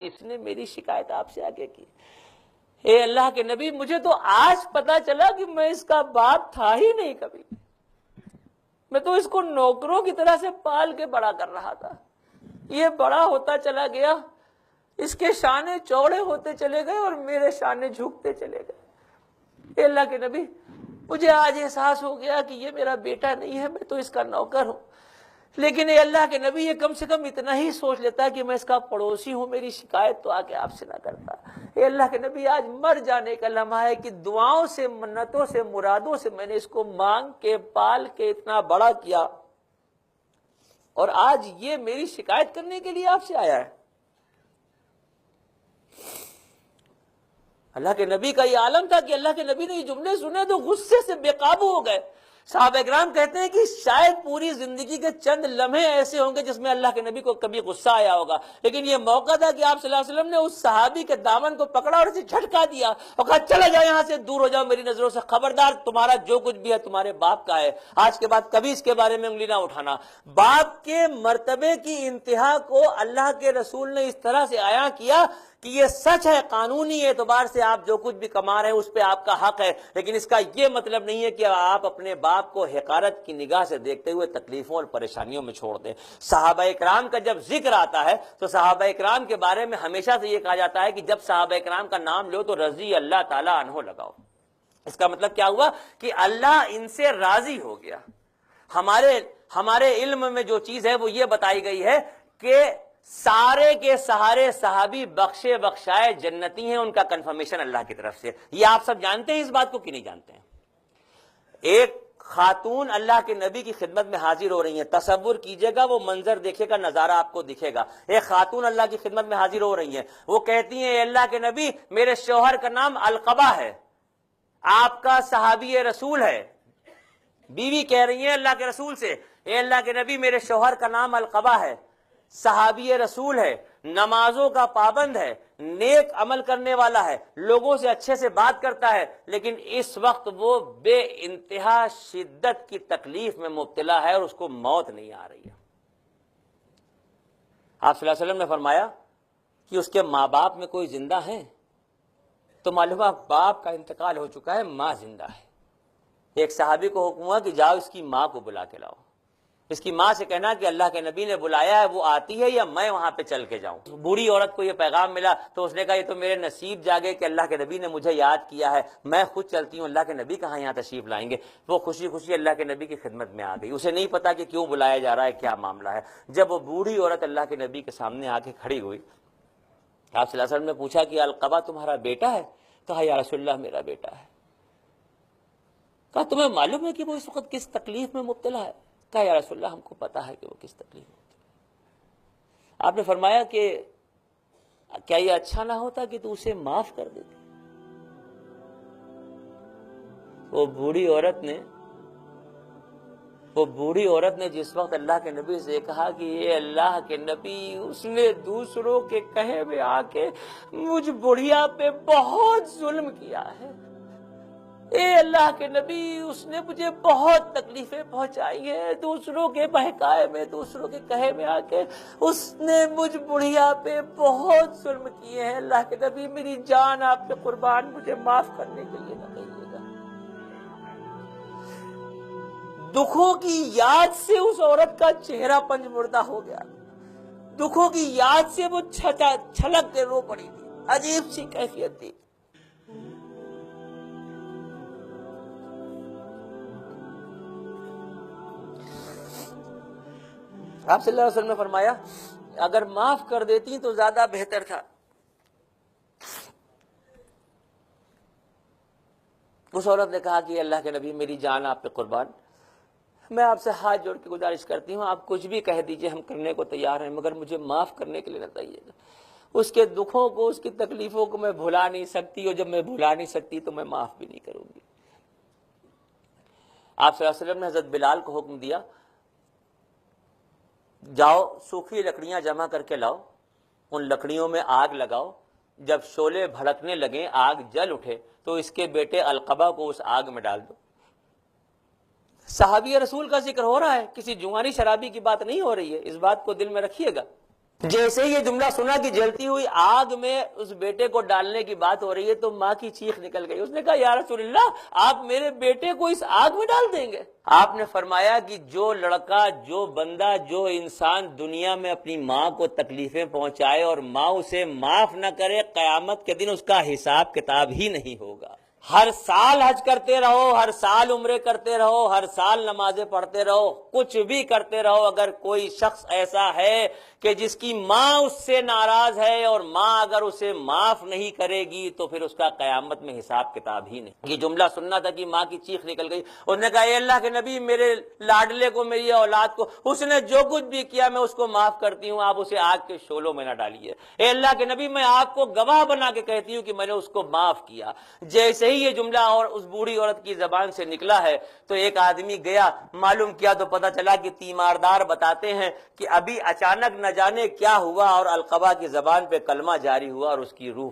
اس نے میری شکایت آپ سے آگے کی. اے اللہ کے نبی مجھے تو آج پتا چلا کہ میں اس کا باپ تھا ہی نہیں کبھی. میں تو اس کو نوکروں کی طرح سے پال کے بڑا کر رہا تھا. یہ بڑا ہوتا چلا گیا, اس کے شانے چوڑے ہوتے چلے گئے اور میرے شانے جھکتے چلے گئے. اے اللہ کے نبی مجھے آج احساس ہو گیا کہ یہ میرا بیٹا نہیں ہے, میں تو اس کا نوکر ہوں. لیکن اے اللہ کے نبی یہ کم سے کم اتنا ہی سوچ لیتا کہ میں اس کا پڑوسی ہوں, میری شکایت تو آ کے آپ سے نہ کرتا. اے اللہ کے نبی آج مر جانے کا لمحہ ہے کہ دعاؤں سے, منتوں سے, مرادوں سے میں نے اس کو مانگ کے پال کے اتنا بڑا کیا, اور آج یہ میری شکایت کرنے کے لیے آپ سے آیا ہے. اللہ کے نبی کا یہ عالم تھا کہ اللہ کے نبی نے یہ جملے سنے تو غصے سے بے قابو ہو گئے. صحابہ کرام کہتے ہیں کہ شاید پوری زندگی کے چند لمحے ایسے ہوں گے جس میں اللہ کے نبی کو کبھی غصہ آیا ہوگا, لیکن یہ موقع تھا کہ آپ صلی اللہ علیہ وسلم نے اس صحابی کے دامن کو پکڑا اور اسے جھٹکا دیا اور کہا چلا جاؤ یہاں سے, دور ہو جاؤ میری نظروں سے, خبردار تمہارا جو کچھ بھی ہے تمہارے باپ کا ہے, آج کے بعد کبھی اس کے بارے میں انگلی نہ اٹھانا. باپ کے مرتبے کی انتہا کو اللہ کے رسول نے اس طرح سے عیاں کیا کہ یہ سچ ہے, قانونی اعتبار سے آپ جو کچھ بھی کما رہے ہیں اس پہ آپ کا حق ہے, لیکن اس کا یہ مطلب نہیں ہے کہ آپ اپنے باپ کو حقارت کی نگاہ سے دیکھتے ہوئے تکلیفوں اور پریشانیوں میں چھوڑ دیں. صحابہ اکرام کا جب ذکر آتا ہے تو صحابہ اکرام کے بارے میں ہمیشہ سے یہ کہا جاتا ہے کہ جب صحابہ اکرام کا نام لو تو رضی اللہ تعالی عنہ لگاؤ. اس کا مطلب کیا ہوا کہ اللہ ان سے راضی ہو گیا. ہمارے علم میں جو چیز ہے وہ یہ بتائی گئی ہے کہ سارے کے سہارے صحابی بخشے بخشائے جنتی ہیں, ان کا کنفرمیشن اللہ کی طرف سے. یہ آپ سب جانتے ہیں اس بات کو کہ نہیں جانتے ہیں؟ ایک خاتون اللہ کے نبی کی خدمت میں حاضر ہو رہی ہیں, تصور کیجئے گا, وہ منظر دیکھے گا, نظارہ آپ کو دکھے گا. ایک خاتون اللہ کی خدمت میں حاضر ہو رہی ہیں, وہ کہتی ہیں اے اللہ کے نبی میرے شوہر کا نام القبہ ہے, آپ کا صحابی رسول ہے. بیوی کہہ رہی ہیں اللہ کے رسول سے اے اللہ کے نبی میرے شوہر کا نام القبہ ہے, صحابی رسول ہے, نمازوں کا پابند ہے, نیک عمل کرنے والا ہے, لوگوں سے اچھے سے بات کرتا ہے, لیکن اس وقت وہ بے انتہا شدت کی تکلیف میں مبتلا ہے اور اس کو موت نہیں آ رہی ہے. آپ صلی اللہ علیہ وسلم نے فرمایا کہ اس کے ماں باپ میں کوئی زندہ ہیں؟ تو معلوم ہے باپ کا انتقال ہو چکا ہے, ماں زندہ ہے. ایک صحابی کو حکم ہوا کہ جاؤ اس کی ماں کو بلا کے لاؤ, اس کی ماں سے کہنا کہ اللہ کے نبی نے بلایا ہے, وہ آتی ہے یا میں وہاں پہ چل کے جاؤں. بوڑھی عورت کو یہ پیغام ملا تو اس نے کہا یہ تو میرے نصیب جاگے کہ اللہ کے نبی نے مجھے یاد کیا ہے, میں خود چلتی ہوں, اللہ کے نبی کہاں یہاں تشریف لائیں گے. وہ خوشی خوشی اللہ کے نبی کی خدمت میں آ گئی. اسے نہیں پتا کہ کیوں بلایا جا رہا ہے, کیا معاملہ ہے. جب وہ بوڑھی عورت اللہ کے نبی کے سامنے آ کے کھڑی ہوئی, آپ صلی اللہ علیہ وسلم نے پوچھا کہ القبہ تمہارا بیٹا ہے؟ کہا یا رسول اللہ میرا بیٹا ہے. کہا تمہیں معلوم ہے کہ وہ اس وقت کس تکلیف میں مبتلا ہے؟ کہا یا رسول اللہ ہم کو پتا ہے کہ وہ کس تکلیف میں مبتلا ہے. آپ نے فرمایا کہ کیا یہ اچھا نہ ہوتا کہ تو اسے معاف کر دیتی. وہ بوڑھی عورت نے جس وقت اللہ کے نبی سے کہا کہ یہ اللہ کے نبی اس نے دوسروں کے کہے میں آ کے مجھ بڑھیا پہ بہت ظلم کیا ہے, اے اللہ کے نبی اس نے مجھے بہت تکلیفیں پہنچائی ہیں, دوسروں کے بہکائے میں, دوسروں کے کہے میں آ کے اس نے مجھ بڑھیا پہ بہت ظلم کیے ہیں. اللہ کے نبی میری جان آپ پہ قربان, مجھے معاف کرنے کے لیے نہ کہیے گا. دکھوں کی یاد سے اس عورت کا چہرہ پنج مردہ ہو گیا, دکھوں کی یاد سے وہ چھلک کے رو پڑی تھی. عجیب سی کیفیت تھی. آپ صلی اللہ علیہ وسلم نے فرمایا اگر معاف کر دیتی تو زیادہ بہتر تھا. اس عورت نے کہا کہ اللہ کے نبی میری جان آپ پہ قربان, میں آپ سے ہاتھ جوڑ کے گزارش کرتی ہوں آپ کچھ بھی کہہ دیجئے ہم کرنے کو تیار ہیں, مگر مجھے معاف کرنے کے لیے نہ کہیے گا. اس کے دکھوں کو, اس کی تکلیفوں کو میں بھلا نہیں سکتی, اور جب میں بھلا نہیں سکتی تو میں معاف بھی نہیں کروں گی. آپ صلی اللہ علیہ وسلم نے حضرت بلال کو حکم دیا جاؤ سوکھی لکڑیاں جمع کر کے لاؤ, ان لکڑیوں میں آگ لگاؤ, جب شعلے بھڑکنے لگیں, آگ جل اٹھے تو اس کے بیٹے القبہ کو اس آگ میں ڈال دو. صحابی رسول کا ذکر ہو رہا ہے, کسی جوانی شرابی کی بات نہیں ہو رہی ہے, اس بات کو دل میں رکھیے گا. جیسے ہی یہ جملہ سنا کہ جلتی ہوئی آگ میں اس بیٹے کو ڈالنے کی بات ہو رہی ہے تو ماں کی چیخ نکل گئی. اس نے کہا یا رسول اللہ آپ میرے بیٹے کو اس آگ میں ڈال دیں گے؟ آپ نے فرمایا کہ جو لڑکا، جو بندہ، جو انسان دنیا میں اپنی ماں کو تکلیفیں پہنچائے اور ماں اسے معاف نہ کرے، قیامت کے دن اس کا حساب کتاب ہی نہیں ہوگا. ہر سال حج کرتے رہو، ہر سال عمرے کرتے رہو، ہر سال نمازیں پڑھتے رہو، کچھ بھی کرتے رہو، اگر کوئی شخص ایسا ہے کہ جس کی ماں اس سے ناراض ہے اور ماں اگر اسے معاف نہیں کرے گی تو پھر اس کا قیامت میں حساب کتاب ہی نہیں. یہ جملہ سننا تھا کہ ماں کی چیخ نکل گئی. اس نے کہا اے اللہ کے نبی، میرے لاڈلے کو، میری اولاد کو، اس نے جو کچھ بھی کیا میں اس کو معاف کرتی ہوں، آپ اسے آگ کے شعلوں میں نہ ڈالیے. اے اللہ کے نبی، میں آپ کو گواہ بنا کے کہتی ہوں کہ میں نے اس کو معاف کیا. جیسے ہی یہ جملہ اور اس بوڑھی عورت کی زبان سے نکلا ہے تو ایک آدمی گیا، معلوم کیا تو پتا چلا کہ تیماردار بتاتے ہیں کہ ابھی اچانک نہ جانے کیا ہوا اور القبہ کی زبان پہ کلمہ جاری ہوا اور اس کی روح